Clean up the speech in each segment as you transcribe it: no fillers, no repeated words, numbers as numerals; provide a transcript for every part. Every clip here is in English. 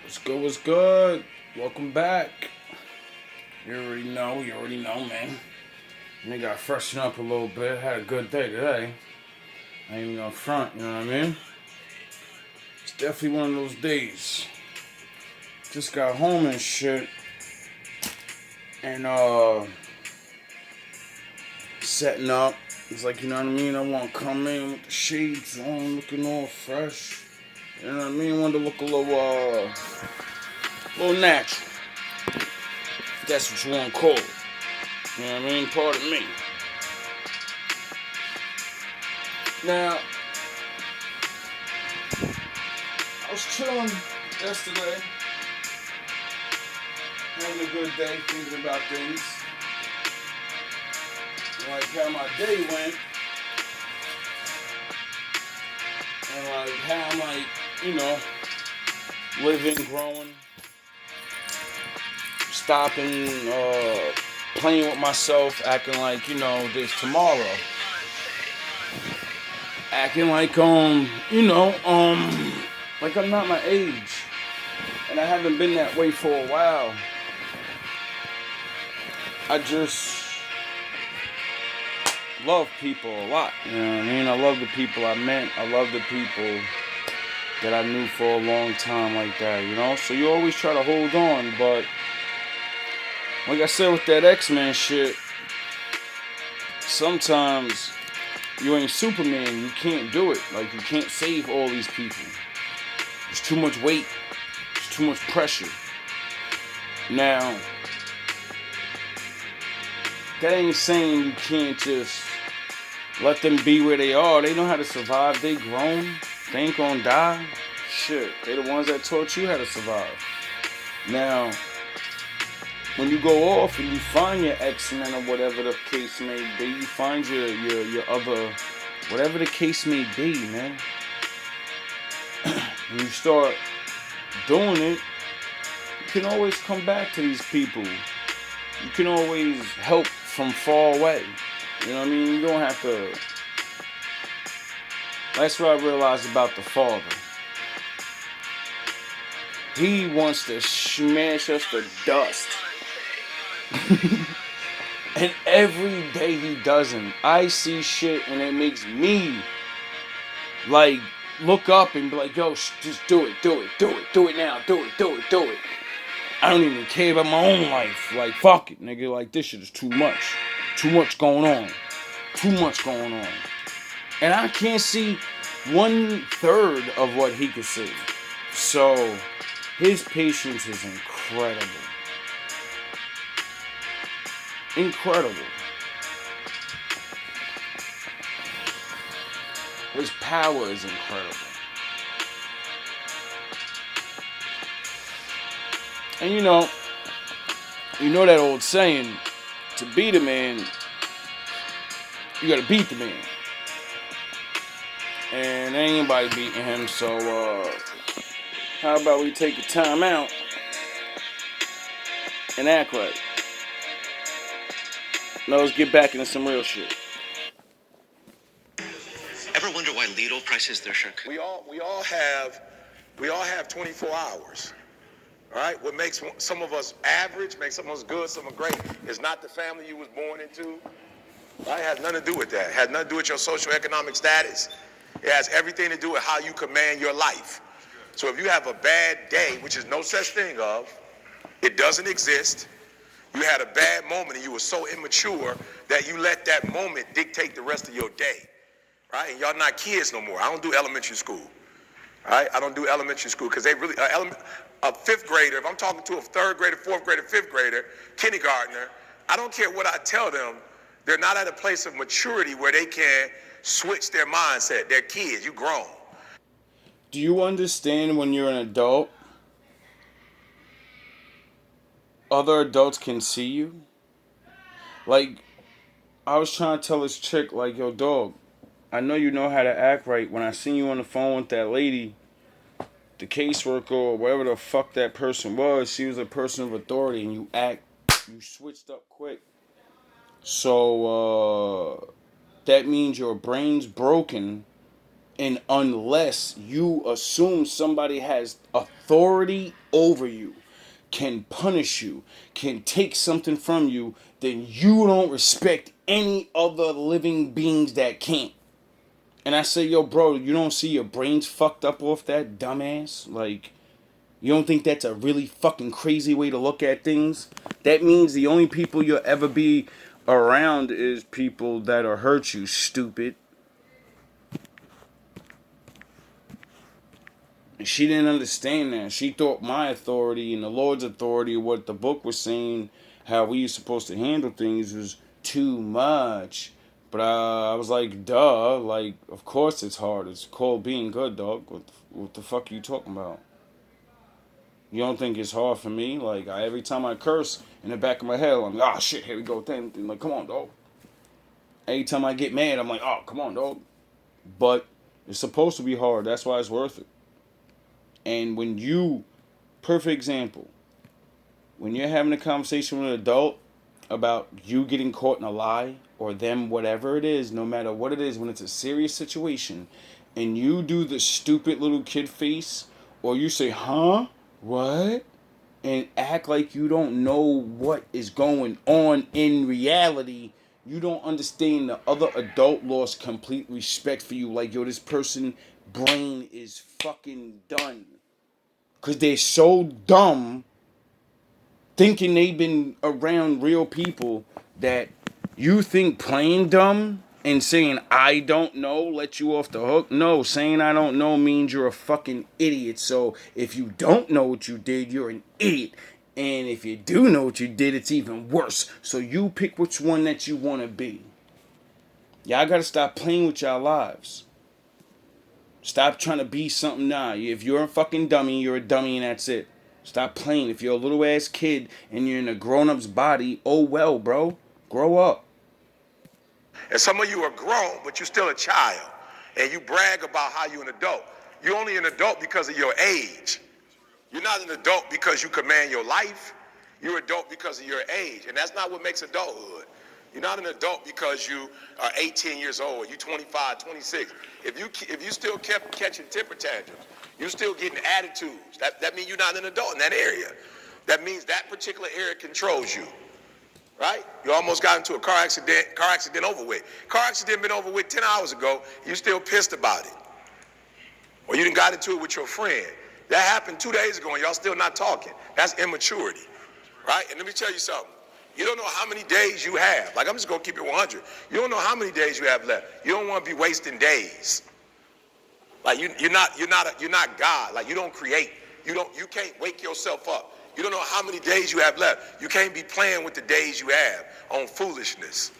What's good? What's good? Welcome back. You already know, man. Nigga got freshened up a little bit. Had a good day today. I ain't even gonna front, you know what I mean? It's definitely one of those days. Just got home and shit. And, setting up. It's like, you know what I mean? I want to come in with the shades on, looking all fresh. You know what I mean? I want to look a little natural. If that's what you want to call it. You know what I mean? Pardon me. Now, I was chilling yesterday, having a good day, thinking about things, like how my day went, and like how I'm like, living, growing, stopping, playing with myself, acting like, there's tomorrow. Acting like, like I'm not my age. And I haven't been that way for a while. I just love people a lot. You know what I mean? I love the people I met. I love the people that I knew for a long time like that, So you always try to hold on, but like I said with that X-Men shit, sometimes you ain't Superman. You can't do it. Like, you can't save all these people. There's too much weight. There's too much pressure. Now, that ain't saying you can't just let them be where they are. They know how to survive. They grown. They ain't gonna die. Shit, they the ones that taught you how to survive. Now, when you go off and you find your X-Men or whatever the case may be, you find your other, whatever the case may be, man. When you start doing it, you can always come back to these people. You can always help from far away. You know what I mean? You don't have to. That's what I realized about the Father. He wants to smash us to dust. And every day he doesn't. I see shit and it makes me like look up and be like, yo, just do it now, do it. I don't even care about my own life. Like, fuck it, nigga. Like, this shit is too much. Too much going on. And I can't see 1/3 of what he can see. So, his patience is incredible. His power is incredible. And you know that old saying, to beat a man, you gotta beat the man. And ain't anybody beating him, so how about we take the time out and act right? Now let's get back into some real shit. Ever wonder why Lidl prices their sugar? We all have 24 hours. All right? What makes some of us average, makes some of us good, some are great, is not the family you was born into. Right? It has nothing to do with that. It has nothing to do with your socioeconomic status. It has everything to do with how you command your life. So if you have a bad day, which is no such thing of, it doesn't exist. You had a bad moment and you were so immature that you let that moment dictate the rest of your day. Right? And y'all not kids no more. I don't do elementary school. Right? I don't do elementary school because they really, a fifth grader, if I'm talking to a third grader, fourth grader, fifth grader, kindergartner, I don't care what I tell them, they're not at a place of maturity where they can switch their mindset. They're kids, you grown. Do you understand when you're an adult, other adults can see you? Like, I was trying to tell this chick, like, yo, dog, I know you know how to act right. When I seen you on the phone with that lady, the caseworker or whatever the fuck that person was, she was a person of authority, and you switched up quick. So, that means your brain's broken And unless you assume somebody has authority over you, can punish you, can take something from you, then you don't respect any other living beings that can't. And I say, yo, bro, you don't see your brains fucked up off that dumbass? Like, you don't think that's a really fucking crazy way to look at things? That means the only people you'll ever be around is people that'll hurt you, stupid. And she didn't understand that. She thought my authority and the Lord's authority, what the book was saying, how we were supposed to handle things, was too much. But I was like, duh. Like, of course it's hard. It's called being good, dog. What the fuck are you talking about? You don't think it's hard for me? Like, every time I curse, in the back of my head, I'm like, oh shit, here we go. Then like, come on, dog. Every time I get mad, I'm like, oh, come on, dog. But it's supposed to be hard. That's why it's worth it. And when you, perfect example, when you're having a conversation with an adult about you getting caught in a lie or them, whatever it is, no matter what it is, when it's a serious situation, and you do the stupid little kid face, or you say, huh? What? And act like you don't know what is going on in reality, you don't understand the other adult lost complete respect for you. Like, yo, this person brain is fucking done. Because they're so dumb, thinking they've been around real people, that you think playing dumb and saying I don't know let you off the hook. No, saying I don't know means you're a fucking idiot. So if you don't know what you did, you're an idiot. And if you do know what you did, it's even worse. So you pick which one that you want to be. Y'all gotta stop playing with y'all lives. Stop trying to be something now. If you're a fucking dummy, you're a dummy and that's it. Stop playing. If you're a little ass kid and you're in a grown-up's body, oh well, bro. Grow up. And some of you are grown, but you're still a child. And you brag about how you're an adult. You're only an adult because of your age. You're not an adult because you command your life. You're an adult because of your age. And that's not what makes adulthood. You're not an adult because you are 18 years old, you're 25, 26. If you still kept catching temper tantrums, you're still getting attitudes. That means you're not an adult in that area. That means that particular area controls you. Right? You almost got into a car accident over with. Car accident been over with 10 hours ago, you still pissed about it. Or you done got into it with your friend. That happened 2 days ago and y'all still not talking. That's immaturity. Right? And let me tell you something. You don't know how many days you have. Like, I'm just gonna keep it 100. You don't know how many days you have left. You don't want to be wasting days. Like, you're not God. Like, you don't create. You can't wake yourself up. You don't know how many days you have left. You can't be playing with the days you have on foolishness.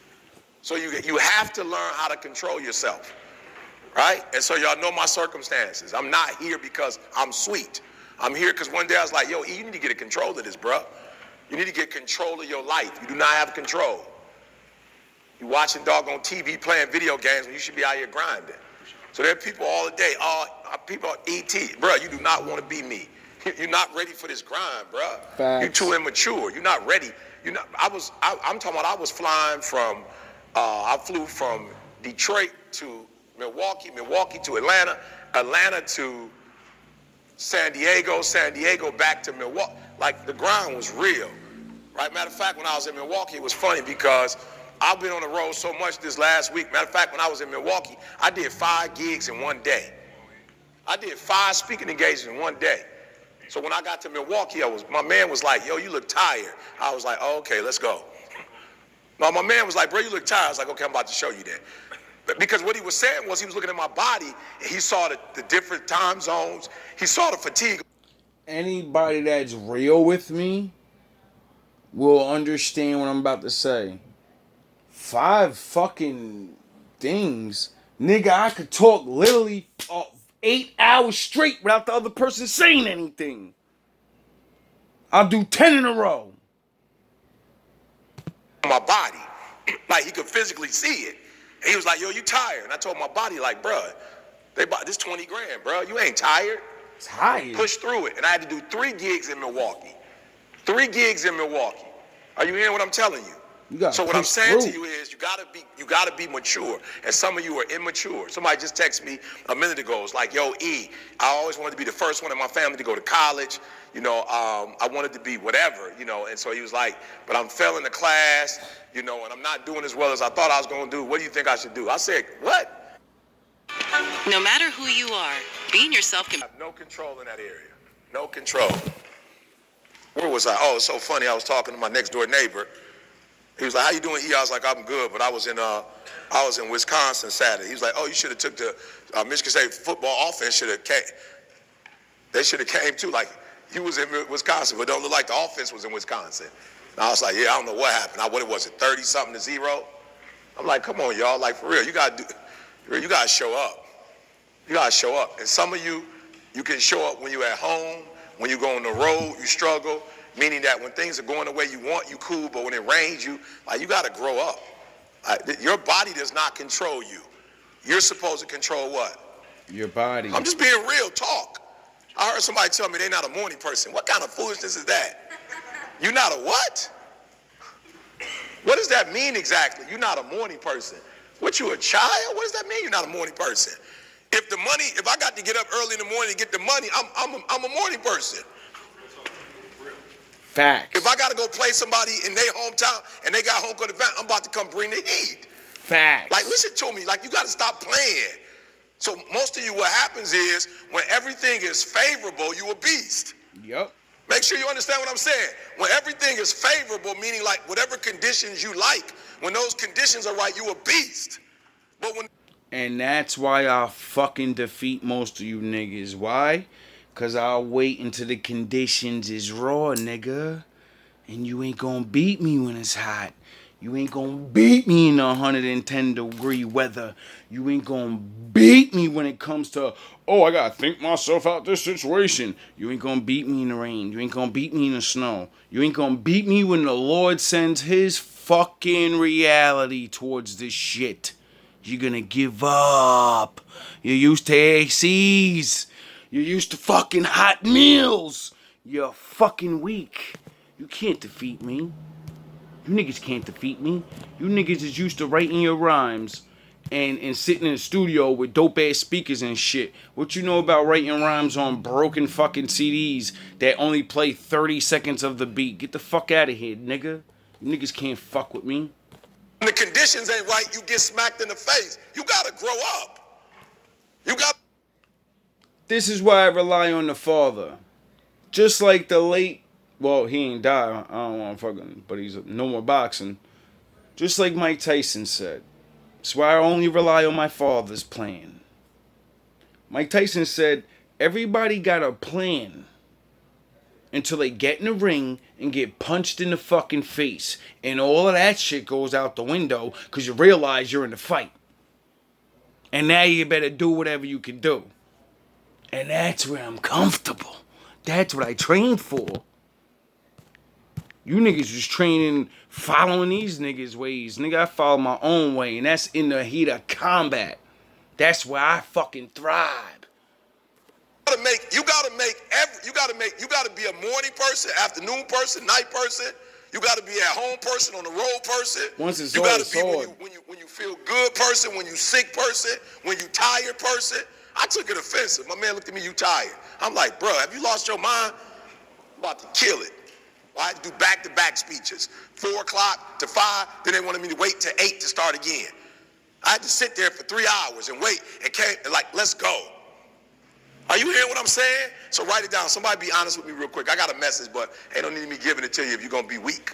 So you have to learn how to control yourself. Right? And so y'all know my circumstances. I'm not here because I'm sweet. I'm here because one day I was like, yo, E, you need to get a control of this, bro. You need to get control of your life. You do not have control. You're watching doggone TV playing video games when you should be out here grinding. So there are people all the day, people are ET. Bro, you do not want to be me. You're not ready for this grind, bro. Facts. You're too immature. You're not ready. I'm talking about I was flying from, I flew from Detroit to Milwaukee, Milwaukee to Atlanta, Atlanta to San Diego back to Milwaukee. Like, the grind was real, right? Matter of fact, when I was in Milwaukee, it was funny because I've been on the road so much this last week. Matter of fact, when I was in Milwaukee, I did 5 gigs in one day. I did 5 speaking engagements in one day. So when I got to Milwaukee, my man was like, yo, you look tired. I was like, oh, okay, let's go. No, my man was like, bro, you look tired. I was like, okay, I'm about to show you that. But because what he was saying was he was looking at my body, and he saw the different time zones. He saw the fatigue. Anybody that's real with me will understand what I'm about to say. 5 fucking things. Nigga, I could talk literally 8 hours straight without the other person saying anything. I'll do 10 in a row. My body, like, he could physically see it. And he was like, yo, you tired? And I told my body, like, bruh, they bought this 20 grand, bro. You ain't tired. Tired. Push through it. And I had to do 3 gigs in Milwaukee. 3 gigs in Milwaukee. Are you hearing what I'm telling you? You got So to what I'm push saying to through. you is you gotta be mature. And some of you are immature. Somebody just texted me a minute ago. It's like, yo, E, I always wanted to be the first one in my family to go to college. I wanted to be whatever, and so he was like, but I'm failing the class, and I'm not doing as well as I thought I was gonna do. What do you think I should do? I said, what? No matter who you are, being yourself can... I have no control in that area. No control. Where was I? Oh, it's so funny. I was talking to my next door neighbor. He was like, how you doing, E? I was like, I'm good, but I was in Wisconsin Saturday. He was like, oh, you should have took the Michigan State football offense should have came. They should have came too. Like, he was in Wisconsin, but don't look like the offense was in Wisconsin. And I was like, yeah, I don't know what happened. What was it, 30-something to 0? I'm like, come on, y'all. Like, for real, you gotta show up. You gotta show up. And some of you can show up when you're at home, when you go on the road, you struggle. Meaning that when things are going the way you want, you cool, but when it rains, you got to grow up. Your body does not control you. You're supposed to control what? Your body. I'm just being real talk. I heard somebody tell me they're not a morning person. What kind of foolishness is that? You're not a what? What does that mean exactly? You're not a morning person. What, you a child? What does that mean you're not a morning person? If I got to get up early in the morning to get the money, I'm a morning person. Facts. If I got to go play somebody in their hometown and they got home court advantage, I'm about to come bring the heat. Facts. Like, listen to me. Like, you got to stop playing. So most of you, what happens is when everything is favorable, you a beast. Yep. Make sure you understand what I'm saying. When everything is favorable, meaning like whatever conditions you like, when those conditions are right, you a beast. But when... And that's why I'll fucking defeat most of you niggas. Why? Cause I'll wait until the conditions is raw, nigga. And you ain't gonna beat me when it's hot. You ain't gonna beat me in 110-degree weather. You ain't gonna beat me when it comes to, oh, I gotta think myself out this situation. You ain't gonna beat me in the rain. You ain't gonna beat me in the snow. You ain't gonna beat me when the Lord sends his fucking reality towards this shit. You're gonna give up. You're used to ACs. You're used to fucking hot meals. You're fucking weak. You can't defeat me. You niggas can't defeat me. You niggas is used to writing your rhymes and sitting in the studio with dope ass speakers and shit. What you know about writing rhymes on broken fucking CDs that only play 30 seconds of the beat? Get the fuck out of here, nigga. You niggas can't fuck with me. When the conditions ain't right, you get smacked in the face. You gotta grow up. This is why I rely on the Father. Just like the late, well, he ain't died, I don't want to fucking, but he's no more boxing. Just like Mike Tyson said. That's why I only rely on my Father's plan. Mike Tyson said, everybody got a plan until they get in the ring and get punched in the fucking face. And all of that shit goes out the window because you realize you're in the fight. And now you better do whatever you can do. And that's where I'm comfortable. That's what I trained for. You niggas was training, following these niggas' ways. Nigga, I follow my own way. And that's in the heat of combat. That's where I fucking thrive. You gotta be a morning person, afternoon person, night person. You gotta be at home person, on the road person. Once it's you all, gotta it's be all. when you feel good person, when you sick person, when you tired person. I took it offensive. My man looked at me, you tired. I'm like, bro, have you lost your mind? I'm about to kill it. I had to do back-to-back speeches. 4 o'clock to 5, then they wanted me to wait till 8 to start again. I had to sit there for 3 hours and wait and came and like, let's go. Are you hearing what I'm saying? So write it down. Somebody be honest with me real quick. I got a message, but ain't no need me giving it to you if you're going to be weak.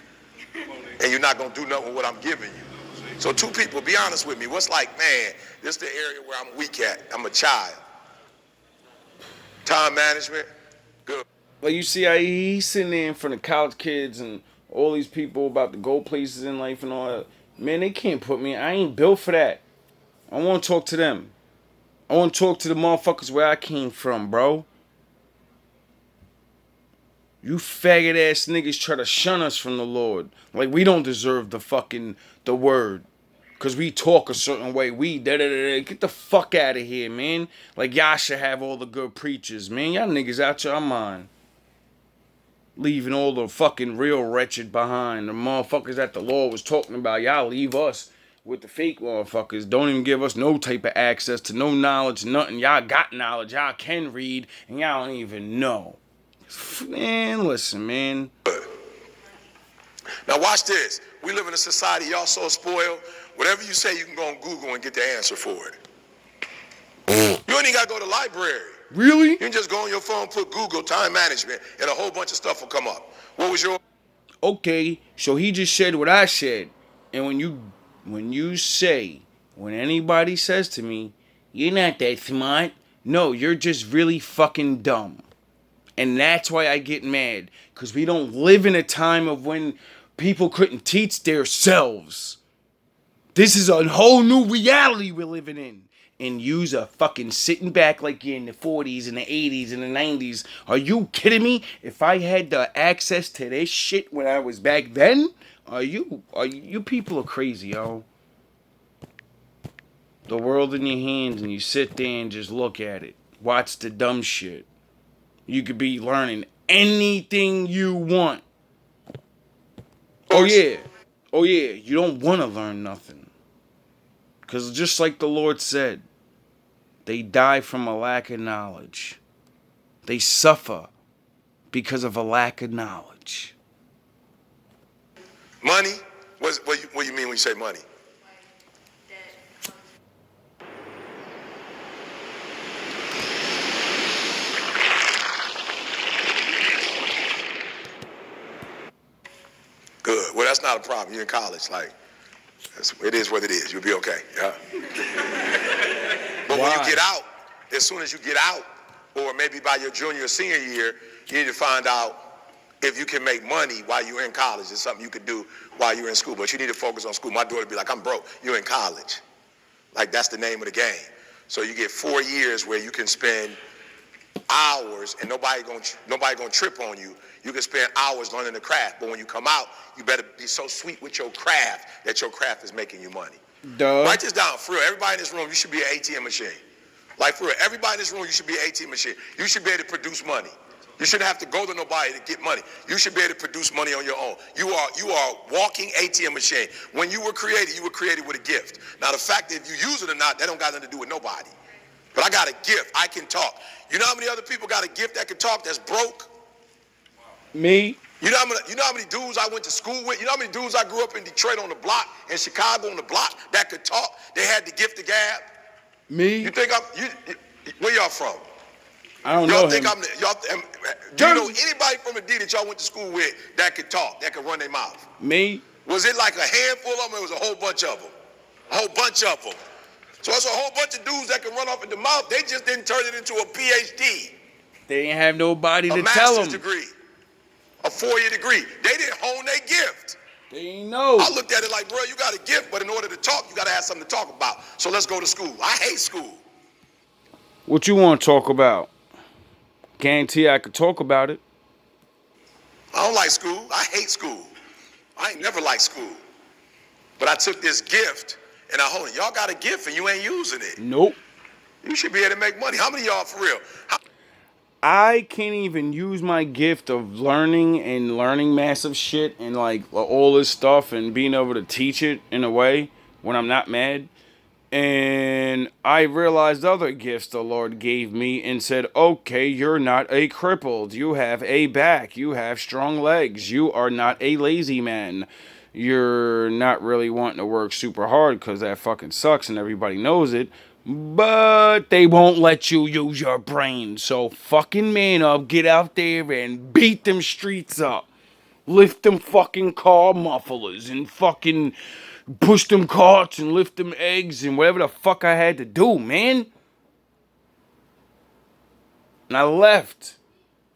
And you're not going to do nothing with what I'm giving you. So 2 people, be honest with me. What's like, man, this is the area where I'm weak at. I'm a child. Time management, good. Like, you see how he's sitting there in front of college kids and all these people about to go places in life and all that. Man, they can't put me. I ain't built for that. I want to talk to them. I want to talk to the motherfuckers where I came from, bro. You faggot ass niggas try to shun us from the Lord. Like we don't deserve the word. Cause we talk a certain way. We Get the fuck out of here, man. Like y'all should have all the good preachers, man. Y'all niggas out your mind. Leaving all the fucking real wretched behind. The motherfuckers that the law was talking about. Y'all leave us with the fake motherfuckers. Don't even give us no type of access to no knowledge, nothing. Y'all got knowledge. Y'all can read, and y'all don't even know. Man, listen, man. Now watch this. We live in a society, y'all so spoiled. Whatever you say, you can go on Google and get the answer for it. You ain't even got to go to the library. Really? You can just go on your phone, put Google time management, and a whole bunch of stuff will come up. What was your... Okay, so he just said what I said. And when anybody says to me, you're not that smart. No, you're just really fucking dumb. And that's why I get mad. Because we don't live in a time of when people couldn't teach themselves. This is a whole new reality we're living in. And you's a fucking sitting back like you're in the 40s and the 80s and the 90s. Are you kidding me? If I had the access to this shit when I was back then, you people are crazy, yo. The world in your hands and you sit there and just look at it. Watch the dumb shit. You could be learning anything you want. Oh yeah. You don't want to learn nothing. Because just like the Lord said, they die from a lack of knowledge. They suffer because of a lack of knowledge. Money? What do you mean when you say money? Good. Well, that's not a problem. You're in college. Like, it is what it is. You'll be okay. Yeah. But when you get out, as soon as you get out, or maybe by your junior or senior year, you need to find out if you can make money while you're in college. It's something you could do while you're in school. But you need to focus on school. My daughter would be like, I'm broke. You're in college. Like, that's the name of the game. So you get 4 years where you can spend hours and nobody gonna trip on you. You can spend hours learning the craft, but when you come out, you better be so sweet with your craft that your craft is making you money. Duh. Write this down, for real. Everybody in this room, you should be an ATM machine. Like, for real, everybody in this room, you should be an ATM machine. You should be able to produce money. You shouldn't have to go to nobody to get money. You should be able to produce money on your own. You are a walking ATM machine. When you were created with a gift. Now, the fact that if you use it or not, that don't got nothing to do with nobody. But I got a gift. I can talk. You know how many other people got a gift that can talk that's broke? Me? You know how many dudes I went to school with? You know how many dudes I grew up in Detroit on the block, in Chicago on the block that could talk? They had the gift of gab. Me? You think where y'all from? I don't know Y'all think him. do you know anybody from the D that y'all went to school with that could talk, that could run their mouth? Me? Was it like a handful of them, or it was a whole bunch of them? A whole bunch of them. So it's a whole bunch of dudes that can run off at the mouth. They just didn't turn it into a PhD. They ain't have nobody to A tell master's them. degree. A 4-year degree. They didn't hone their gift. They ain't know. I looked at it like, bro, you got a gift, but in order to talk, you got to have something to talk about. So let's go to school. I hate school. What you want to talk about? Guarantee I could talk about it. I don't like school. I hate school. I ain't never liked school. But I took this gift and I honed it. Y'all got a gift and you ain't using it. Nope. You should be able to make money. How many of y'all, for real? I can't even use my gift of learning massive shit and like all this stuff and being able to teach it in a way when I'm not mad. And I realized other gifts the Lord gave me and said, okay, you're not a crippled. You have a back. You have strong legs. You are not a lazy man. You're not really wanting to work super hard because that fucking sucks and everybody knows it. But they won't let you use your brain. So fucking man up, get out there and beat them streets up. Lift them fucking car mufflers and fucking push them carts and lift them eggs and whatever the fuck I had to do, man. And I left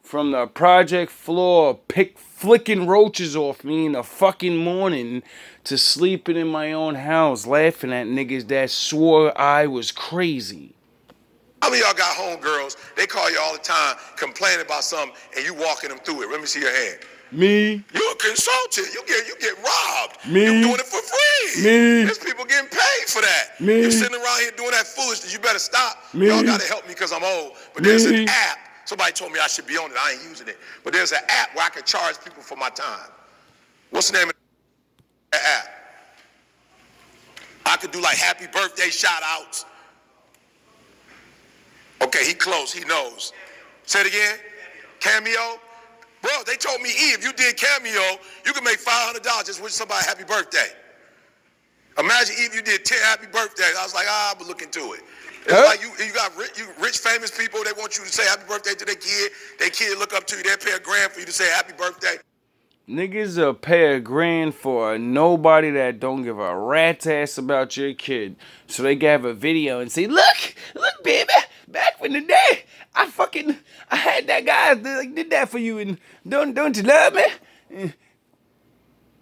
from the project floor, flicking roaches off me in the fucking morning to sleeping in my own house, laughing at niggas that swore I was crazy. How many of y'all got homegirls? They call you all the time, complaining about something, and you walking them through it. Let me see your hand. Me? You're a consultant. You get robbed. Me? You're doing it for free. Me? There's people getting paid for that. Me? You're sitting around here doing that foolishness. You better stop. Me? Y'all got to help me because I'm old. But there's an app Somebody told me I should be on it. I ain't using it. But there's an app where I can charge people for my time. What's the name of that app? I could do like happy birthday shout outs. Okay, he close, he knows. Say it again. Cameo. Bro, they told me, if you did Cameo, you could make $500 just wish somebody happy birthday. Imagine if you did 10 happy birthdays. I was like, but look into it. It's like you got rich, famous people, they want you to say happy birthday to their kid. Their kid look up to you, they'll pay $1,000 for you to say happy birthday. Niggas will pay $1,000 for nobody that don't give a rat's ass about your kid. So they can have a video and say, look, baby, back in the day, I had that guy that did that for you, and don't you love me?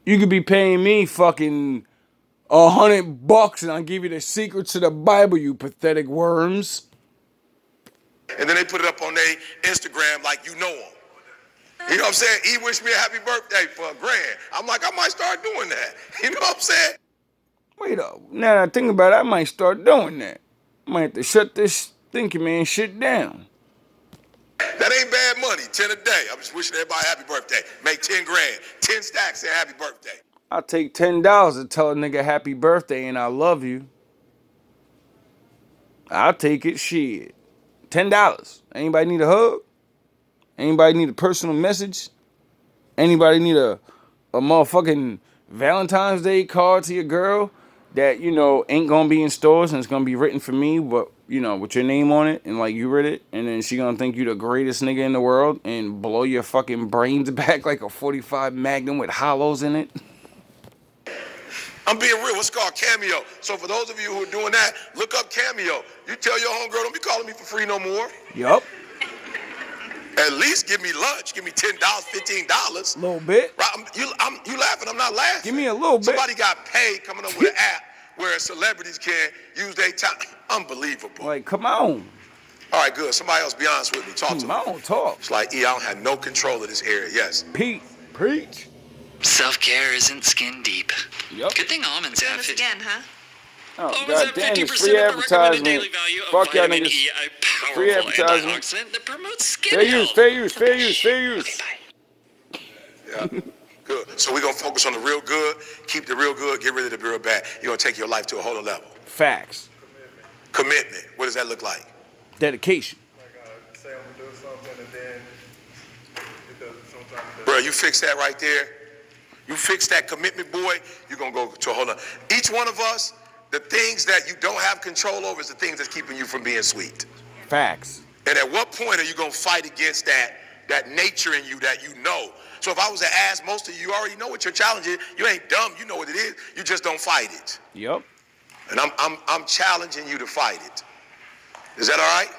You could be paying me fucking $100 and I'll give you the secrets to the Bible, you pathetic worms. And then they put it up on their Instagram like you know them. You know what I'm saying? He wished me a happy birthday for $1,000. I'm like, I might start doing that. You know what I'm saying? Wait up. Now that I think about it, I might start doing that. I might have to shut this thinking man shit down. That ain't bad money. 10 a day. I'm just wishing everybody a happy birthday. Make $10,000. 10 stacks, say happy birthday. I'll take $10 to tell a nigga happy birthday and I love you. I'll take it, shit. $10. Anybody need a hug? Anybody need a personal message? Anybody need a motherfucking Valentine's Day card to your girl that, ain't gonna be in stores and it's gonna be written for me, but, with your name on it and like you read it, and then she gonna think you the greatest nigga in the world and blow your fucking brains back like a 45 Magnum with hollows in it? I'm being real. It's called Cameo. So for those of you who are doing that, look up Cameo. You tell your homegirl, don't be calling me for free no more. Yup. At least give me lunch. Give me $10, $15. A little bit. Right? You laughing? I'm not laughing. Give me a little bit. Somebody got paid coming up with an app where celebrities can use their time. Unbelievable. Like, come on. All right, good. Somebody else be honest with me. Talk to me. I don't talk. It's like, I don't have no control of this area. Yes. Pete, preach. Self-care isn't skin deep. Yep. Good thing almonds have Doing this 50. again, huh? Oh, Almonds God have damn, 50% it's free of the recommended daily advertisement. value of Fuck y'all vitamin niggas. E, a Free powerful advertisement. antioxidant that promotes skin Fair health. use, fair use, fair use, fair use. Okay, bye. Yeah. Good. So we're going to focus on the real good, keep the real good, get rid of the real bad. You're going to take your life to a whole other level. Facts. Commitment. What does that look like? Dedication. Say I'm gonna do something and then it doesn't sometimes. Bro, you fix that right there. You fix that commitment, boy, you're going to go to a whole other. Each one of us, the things that you don't have control over is the things that's keeping you from being sweet. Facts. And at what point are you going to fight against that nature in you that you know? So if I was to ask most of you, you already know what your challenge is. You ain't dumb. You know what it is. You just don't fight it. Yep. And I'm challenging you to fight it. Is that all right?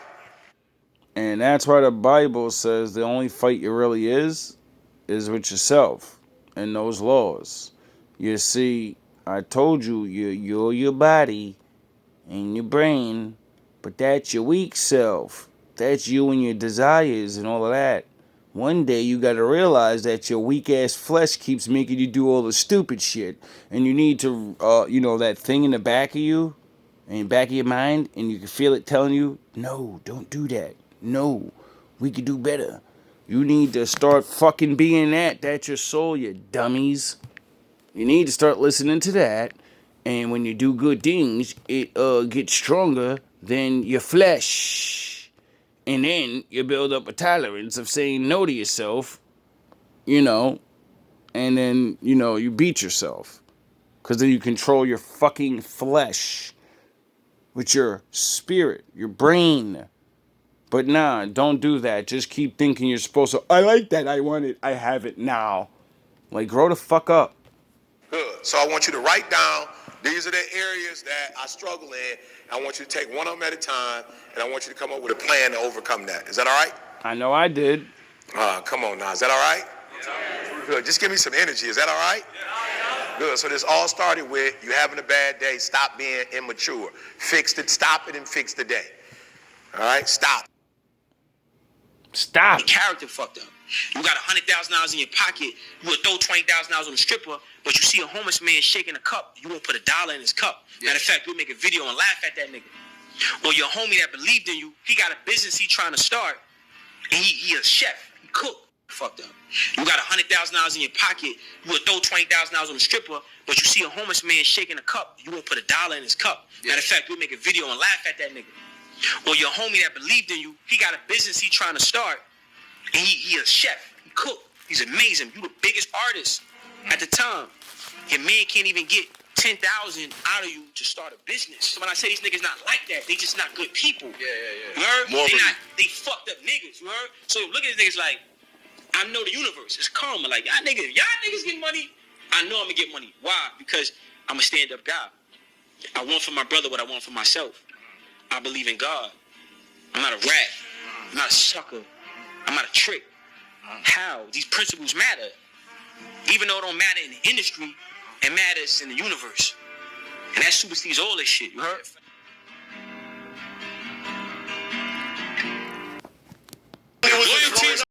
And that's why the Bible says the only fight you really is with yourself and those laws. You see, I told you, you're your body and your brain, but that's your weak self. That's you and your desires and all of that. One day you gotta realize that your weak ass flesh keeps making you do all the stupid shit, and you need to, that thing in the back of you, in the back of your mind, and you can feel it telling you, no, don't do that. No, we could do better. You need to start fucking being that. That's your soul, you dummies. You need to start listening to that, and when you do good things, it gets stronger than your flesh. And then you build up a tolerance of saying no to yourself, and then, you beat yourself. Because then you control your fucking flesh with your spirit, your brain. But nah, don't do that. Just keep thinking you're supposed to. I like that. I want it. I have it now. Like, grow the fuck up. Good. So I want you to write down, these are the areas that I struggle in. I want you to take one of them at a time, and I want you to come up with a plan to overcome that. Is that all right? I know I did. Come on now. Is that all right? Yeah. Good. Just give me some energy. Is that all right? Yeah. Good. So this all started with you having a bad day. Stop being immature. Fix it. Stop it and fix the day. All right? Stop. Stop. Your character fucked up. You got $100,000 in your pocket. You would throw $20,000 on a stripper, but you see a homeless man shaking a cup. You won't put $1 in his cup. Matter of fact, you'll make a video and laugh at that nigga. Or your homie that believed in you, he got a business he trying to start. And he a chef. He cook. Fucked up. You got $100,000 in your pocket. You would throw $20,000 on a stripper, but you see a homeless man shaking a cup. You won't put $1 in his cup. Matter of fact, you'll make a video and laugh at that nigga. Or your homie that believed in you, he got a business he trying to start, and he a chef. He cook. He's amazing. You the biggest artist at the time. Your man can't even get 10,000 out of you to start a business. So when I say these niggas not like that, they just not good people. Yeah. You heard? They fucked up niggas. You heard? So look at these niggas like, I know the universe. It's karma. Like, y'all niggas get money. I know I'm gonna get money. Why? Because I'm a stand-up guy. I want for my brother what I want for myself. I believe in God. I'm not a rat. I'm not a sucker. I'm not a trick. How? These principles matter. Even though it don't matter in the industry, it matters in the universe. And that supersedes all this shit. You heard?